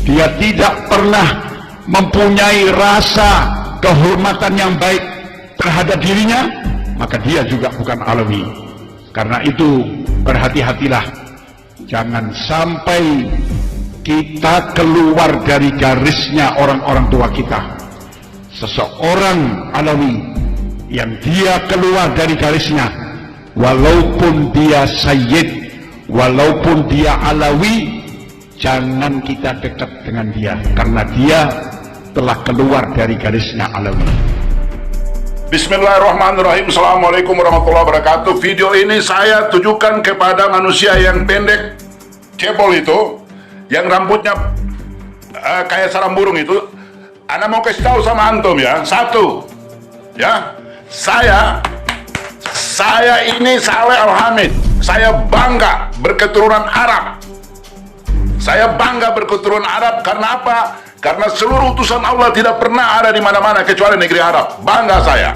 Dia tidak pernah mempunyai rasa kehormatan yang baik terhadap dirinya, maka dia juga bukan Alawi. Karena itu berhati-hatilah, jangan sampai kita keluar dari garisnya orang-orang tua kita. Seseorang Alawi yang dia keluar dari garisnya, walaupun dia sayyid, walaupun dia Alawi, jangan kita dekat dengan dia, karena dia telah keluar dari garisnya Alawi. Bismillahirrahmanirrahim. Assalamualaikum warahmatullahi wabarakatuh. Video ini saya tujukan kepada manusia yang pendek, cebol itu, yang rambutnya kayak sarang burung itu. Ana mau kasih tahu sama antum ya, satu, ya, saya ini Saleh Al-Hamid. Saya bangga berketurunan Arab. Saya bangga berketurunan Arab karena apa? Karena seluruh utusan Allah tidak pernah ada di mana-mana kecuali negeri Arab. Bangga saya.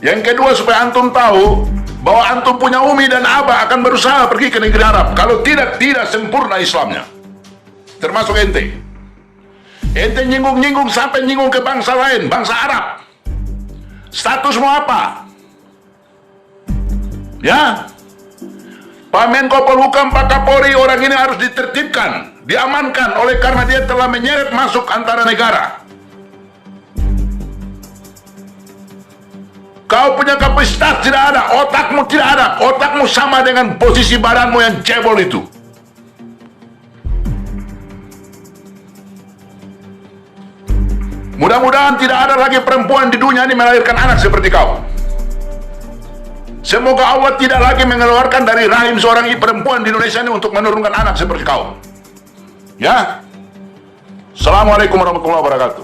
Yang kedua, supaya antum tahu bahwa antum punya umi dan abah akan berusaha pergi ke negeri Arab. Kalau tidak sempurna Islamnya. Termasuk ente. Ente nyinggung-nyinggung sampai nyinggung ke bangsa lain, bangsa Arab. Statusmu apa? Ya? Pak Menko Polhukam, Pak Kapolri, orang ini harus ditertibkan, diamankan oleh karena dia telah menyeret masuk antara negara. Kau punya kapasitas tidak ada, otakmu tidak ada, otakmu sama dengan posisi badanmu yang cebol itu. Mudah-mudahan tidak ada lagi perempuan di dunia ini melahirkan anak seperti kau. Semoga Allah tidak lagi mengeluarkan dari rahim seorang perempuan di Indonesia ini untuk menurunkan anak seperti kau. Ya. Assalamualaikum warahmatullahi wabarakatuh.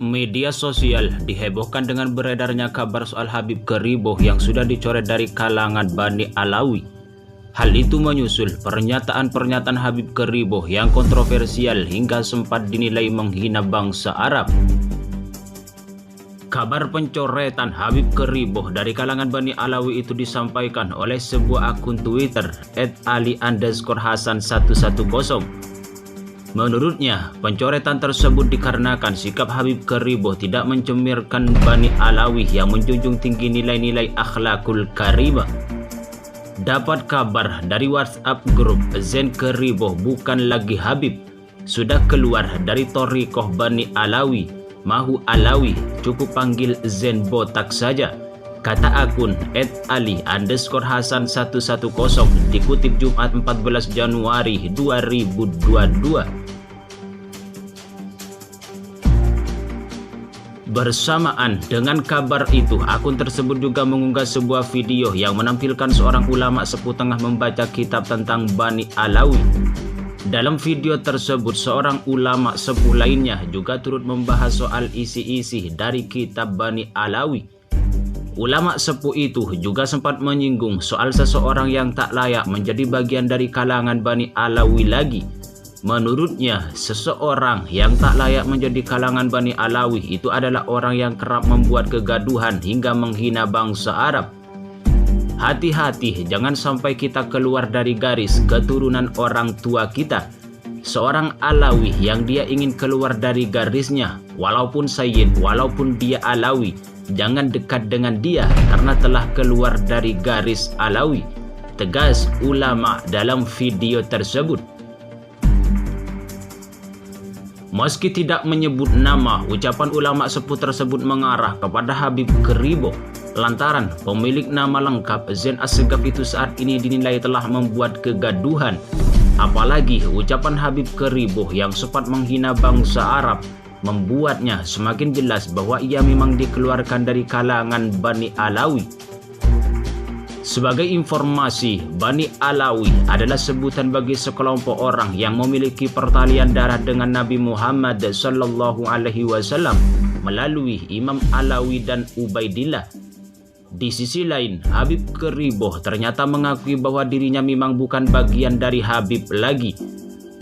Media sosial dihebohkan dengan beredarnya kabar soal Habib Keriboh yang sudah dicoret dari kalangan Bani Alawi. Hal itu menyusul pernyataan-pernyataan Habib Keriboh yang kontroversial hingga sempat dinilai menghina bangsa Arab. Kabar pencoretan Habib Keriboh dari kalangan Bani Alawi itu disampaikan oleh sebuah akun Twitter @ali_hasan110. Menurutnya, pencoretan tersebut dikarenakan sikap Habib Keriboh tidak mencemirkan Bani Alawi yang menjunjung tinggi nilai-nilai akhlakul karimah. Dapat kabar dari WhatsApp grup Zen Keriboh bukan lagi Habib, sudah keluar dari Thariqah Bani Alawi. Mahu Alawi, cukup panggil Zen botak saja, kata akun @ali_hasan110 dikutip Jumat 14 Januari 2022. Bersamaan dengan kabar itu, akun tersebut juga mengunggah sebuah video yang menampilkan seorang ulama sepuh tengah membaca kitab tentang Bani Alawi. Dalam video tersebut, seorang ulama sepuh lainnya juga turut membahas soal isi-isi dari kitab Bani Alawi. Ulama sepuh itu juga sempat menyinggung soal seseorang yang tak layak menjadi bagian dari kalangan Bani Alawi lagi. Menurutnya, seseorang yang tak layak menjadi kalangan Bani Alawi itu adalah orang yang kerap membuat kegaduhan hingga menghina bangsa Arab. Hati-hati, jangan sampai kita keluar dari garis keturunan orang tua kita. Seorang Alawi yang dia ingin keluar dari garisnya, walaupun sayyid, walaupun dia Alawi, jangan dekat dengan dia karena telah keluar dari garis Alawi, tegas ulama dalam video tersebut. Meski tidak menyebut nama, ucapan ulama sepuh tersebut mengarah kepada Habib Keriboh. Lantaran pemilik nama lengkap Zen Assegaf itu saat ini dinilai telah membuat kegaduhan. Apalagi ucapan Habib Keriboh yang sempat menghina bangsa Arab membuatnya semakin jelas bahwa ia memang dikeluarkan dari kalangan Bani Alawi. Sebagai informasi, Bani Alawi adalah sebutan bagi sekelompok orang yang memiliki pertalian darah dengan Nabi Muhammad SAW melalui Imam Alawi dan Ubaidillah. Di sisi lain, Habib Keriboh ternyata mengakui bahwa dirinya memang bukan bagian dari Habib lagi.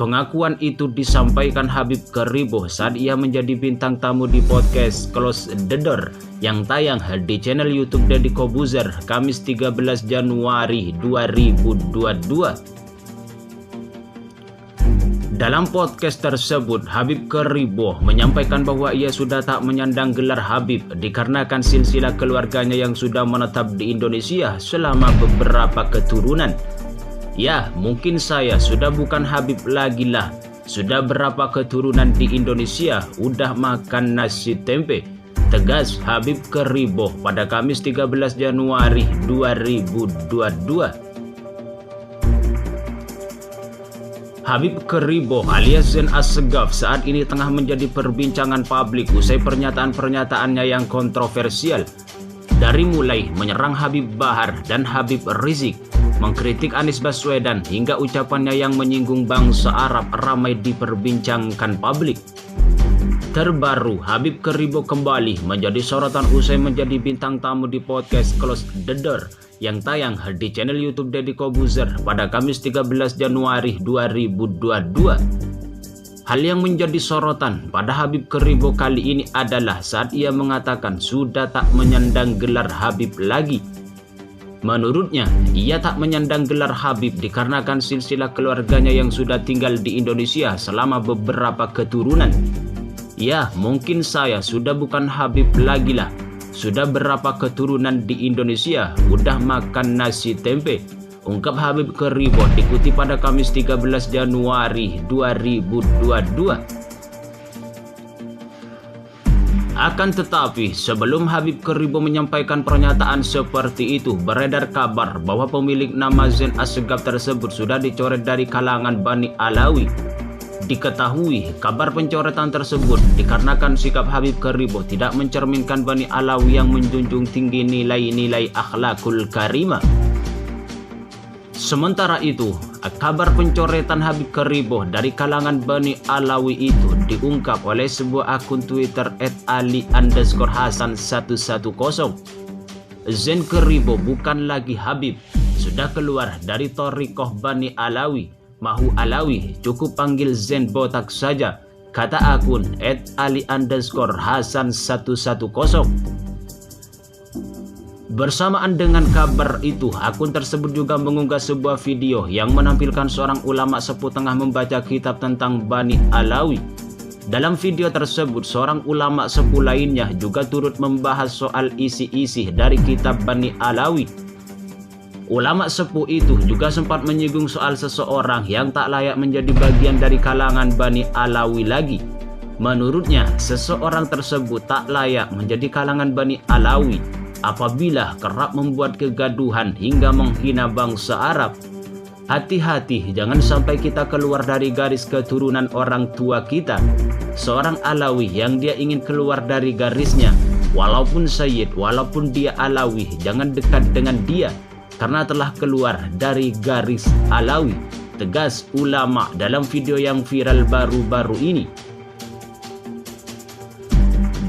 Pengakuan itu disampaikan Habib ke Riboh saat ia menjadi bintang tamu di podcast Close the Door yang tayang di channel YouTube Deddy Corbuzier Kamis 13 Januari 2022. Dalam podcast tersebut, Habib ke Riboh menyampaikan bahwa ia sudah tak menyandang gelar Habib dikarenakan silsilah keluarganya yang sudah menetap di Indonesia selama beberapa keturunan. Ya, mungkin saya sudah bukan Habib lagi lah. Sudah berapa keturunan di Indonesia udah makan nasi tempe. Tegas Habib ke Riboh pada Kamis 13 Januari 2022. Habib ke Riboh alias Zain Assegaf saat ini tengah menjadi perbincangan publik usai pernyataan-pernyataannya yang kontroversial. Dari mulai menyerang Habib Bahar dan Habib Rizik, mengkritik Anies Baswedan hingga ucapannya yang menyinggung bangsa Arab ramai diperbincangkan publik. Terbaru, Habib ke Riboh kembali menjadi sorotan usai menjadi bintang tamu di podcast Close the Door yang tayang di channel YouTube Deddy Corbuzier pada Kamis 13 Januari 2022. Hal yang menjadi sorotan pada Habib ke Riboh kali ini adalah saat ia mengatakan sudah tak menyandang gelar Habib lagi. Menurutnya, ia tak menyandang gelar Habib dikarenakan silsilah keluarganya yang sudah tinggal di Indonesia selama beberapa keturunan. Ya, mungkin saya sudah bukan Habib lagi lah. Sudah berapa keturunan di Indonesia udah makan nasi tempe, ungkap Habib ke Riboh dikutip pada Kamis 13 Januari 2022. Akan tetapi, sebelum Habib ke Riboh menyampaikan pernyataan seperti itu, beredar kabar bahwa pemilik nama Zain Assegaf tersebut sudah dicoret dari kalangan Bani Alawi. Diketahui kabar pencoretan tersebut dikarenakan sikap Habib ke Riboh tidak mencerminkan Bani Alawi yang menjunjung tinggi nilai-nilai akhlakul karimah. Sementara itu, kabar pencoretan Habib ke Riboh dari kalangan Bani Alawi itu diungkap oleh sebuah akun Twitter @ali_hasan110. Zain ke Riboh bukan lagi Habib, sudah keluar dari Thariqah Bani Alawi. Mahu Alawi, cukup panggil Zain botak saja, kata akun @ali_hasan110. Bersamaan dengan kabar itu, akun tersebut juga mengunggah sebuah video yang menampilkan seorang ulama sepuh tengah membaca kitab tentang Bani Alawi. Dalam video tersebut, seorang ulama sepuh lainnya juga turut membahas soal isi-isi dari kitab Bani Alawi. Ulama sepuh itu juga sempat menyinggung soal seseorang yang tak layak menjadi bagian dari kalangan Bani Alawi lagi. Menurutnya, seseorang tersebut tak layak menjadi kalangan Bani Alawi apabila kerap membuat kegaduhan hingga menghina bangsa Arab. Hati-hati, jangan sampai kita keluar dari garis keturunan orang tua kita. Seorang Alawi yang dia ingin keluar dari garisnya, walaupun Sayyid, walaupun dia Alawi, jangan dekat dengan dia karena telah keluar dari garis Alawi, tegas ulama dalam video yang viral baru-baru ini.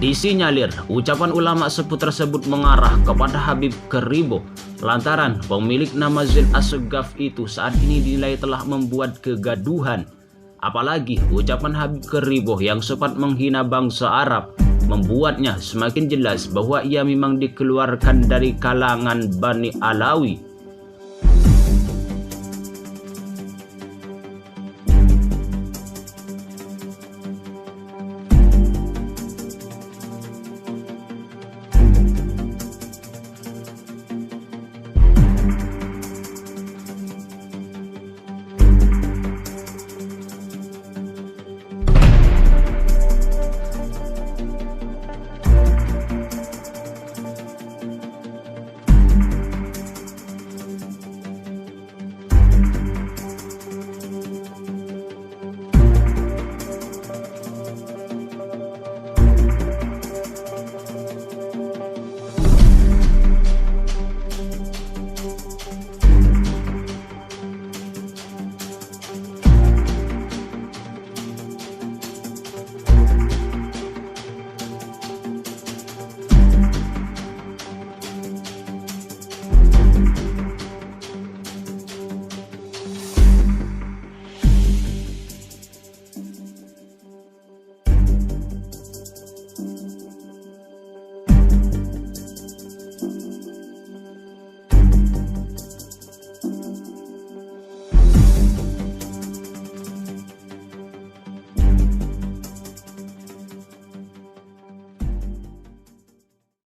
Disinyalir, ucapan ulama sepuh tersebut mengarah kepada Habib ke Riboh lantaran pemilik nama Zain Assegaf itu saat ini dinilai telah membuat kegaduhan. Apalagi ucapan Habib ke Riboh yang sempat menghina bangsa Arab membuatnya semakin jelas bahwa ia memang dikeluarkan dari kalangan Bani Alawi.